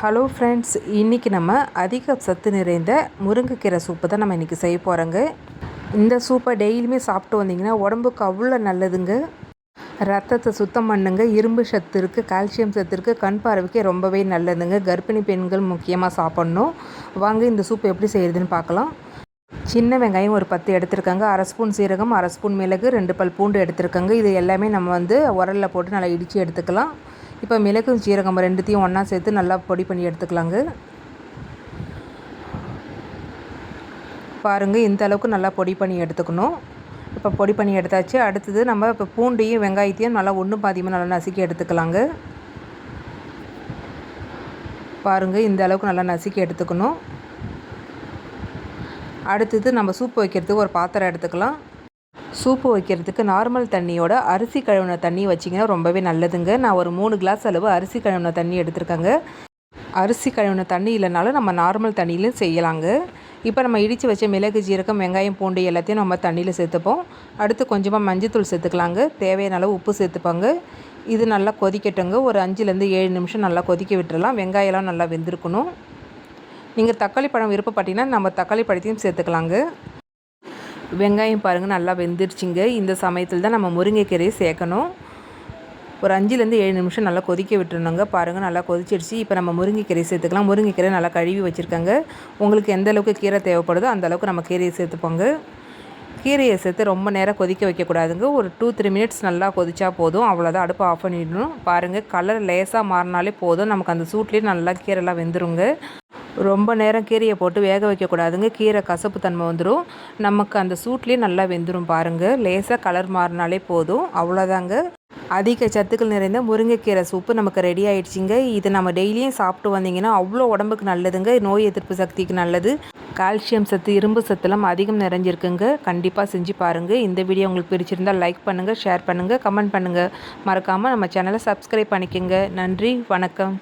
Hello friends, இன்றைக்கி நம்ம அதிக சத்து நிறைந்த முருங்கைக்கீரை சூப்பு தான் நம்ம இன்றைக்கி செய்ய போகிறோங்க. இந்த சூப்பை டெய்லியுமே சாப்பிட்டு வந்தீங்கன்னா உடம்புக்கு அவ்வளோ நல்லதுங்க. ரத்தத்தை சுத்தம் பண்ணுங்க, இரும்பு சத்து இருக்குது, கால்சியம் சத்து இருக்குது, கண் பார்வைக்கே ரொம்பவே நல்லதுங்க. கர்ப்பிணி பெண்கள் முக்கியமாக சாப்பிட்ணும். வாங்க இந்த சூப் எப்படி செய்கிறதுன்னு பார்க்கலாம். சின்ன வெங்காயம் ஒரு 10 எடுத்துருக்காங்க, அரை ஸ்பூன் சீரகம், அரை ஸ்பூன் மிளகு, 2 பல் பூண்டு எடுத்துருக்காங்க. இது எல்லாமே நம்ம உரலில் போட்டு நல்லா இடித்து எடுத்துக்கலாம். இப்போ மிளகு சீரகம் ரெண்டுத்தையும் ஒன்றா சேர்த்து நல்லா பொடி பண்ணி எடுத்துக்கலாங்க. பாருங்கள், இந்த அளவுக்கு நல்லா பொடி பண்ணி எடுத்துக்கணும். இப்போ பொடி பண்ணி எடுத்தாச்சு. அடுத்தது நம்ம இப்போ பூண்டையும் வெங்காயத்தையும் நல்லா ஒன்று பாதியமாக நல்லா நசுக்கி எடுத்துக்கலாங்க. பாருங்கள், இந்த அளவுக்கு நல்லா நசுக்கி எடுத்துக்கணும். அடுத்தது நம்ம சூப்பு வைக்கிறதுக்கு ஒரு பாத்திரம் எடுத்துக்கலாம். சூப்பு வைக்கிறதுக்கு நார்மல் தண்ணியோட அரிசி கழுவின தண்ணி வச்சிங்கன்னா ரொம்பவே நல்லதுங்க. நான் ஒரு 3 கிளாஸ் அளவு அரிசி கழுவின தண்ணி எடுத்துருக்கேங்க. அரிசி கழுவின தண்ணி இல்லைனாலும் நம்ம நார்மல் தண்ணியிலும் செய்யலாங்க. இப்போ நம்ம இடித்து வச்ச மிளகு, ஜீரகம், வெங்காயம், பூண்டு எல்லாத்தையும் நம்ம தண்ணியில் சேர்த்துப்போம். அடுத்து கொஞ்சமாக மஞ்சத்தூள் சேர்த்துக்கலாங்க. தேவையான அளவு உப்பு சேர்த்துப்பாங்க. இது நல்லா கொதிக்கட்டுங்க. ஒரு 5லேருந்து 7 நிமிஷம் நல்லா கொதிக்க விட்டுறலாம். வெங்காயம்லாம் நல்லா வெந்திருக்கணும். நீங்கள் தக்காளி பழம் விருப்பப்பட்டீங்கன்னா நம்ம தக்காளி பழத்தையும் சேர்த்துக்கலாங்க. வெங்காயம் பாருங்கள் நல்லா வெந்துருச்சுங்க. இந்த சமயத்தில் தான் நம்ம முருங்கைக்கீரையை சேர்க்கணும். ஒரு 5லேருந்து 7 நிமிஷம் நல்லா கொதிக்க விட்டுருணுங்க. பாருங்கள் நல்லா கொதிச்சிடுச்சு. இப்போ நம்ம முருங்கைக்கீரை சேர்த்துக்கலாம். முருங்கைக்கீரை நல்லா கழுவி வச்சுருக்காங்க. உங்களுக்கு எந்த அளவுக்கு கீரை தேவைப்படுதோ அந்த அளவுக்கு நம்ம கீரையை சேர்த்துப்போங்க. கீரையை சேர்த்து ரொம்ப நேரம் கொதிக்க வைக்கக்கூடாதுங்க. ஒரு 2-3 மினிட்ஸ் நல்லா கொதிச்சா போதும். அவ்வளோதான், அடுப்பை ஆஃப் பண்ணிடணும். பாருங்கள், கலர் லேசாக மாறினாலே போதும். நமக்கு அந்த சூட்லேயே நல்லா கீரைலாம் வெந்துருங்க. ரொம்ப நேரம் கீரையை போட்டு வேக வைக்கக்கூடாதுங்க. கீரை கசப்பு தன்மை வந்துடும். நமக்கு அந்த சூட்லேயே நல்லா வெந்துடும். பாருங்கள், லேசாக கலர் மாறினாலே போதும். அவ்வளோதாங்க. அதிக சத்துக்கள் நிறைந்த முருங்கைக்கீரை சூப்பு நமக்கு ரெடி ஆகிடுச்சிங்க. இதை நம்ம டெய்லியும் சாப்பிட்டு வந்தீங்கன்னா அவ்வளோ உடம்புக்கு நல்லதுங்க. நோய் எதிர்ப்பு சக்திக்கு நல்லது. கால்சியம் சத்து, இரும்பு சத்துலாம் அதிகம் நிறைஞ்சிருக்குங்க. கண்டிப்பாக செஞ்சு பாருங்கள். இந்த வீடியோ உங்களுக்கு பிடிச்சிருந்தால் லைக் பண்ணுங்கள், ஷேர் பண்ணுங்கள், கமெண்ட் பண்ணுங்கள். மறக்காமல் நம்ம சேனலை சப்ஸ்கிரைப் பண்ணிக்கோங்க. நன்றி, வணக்கம்.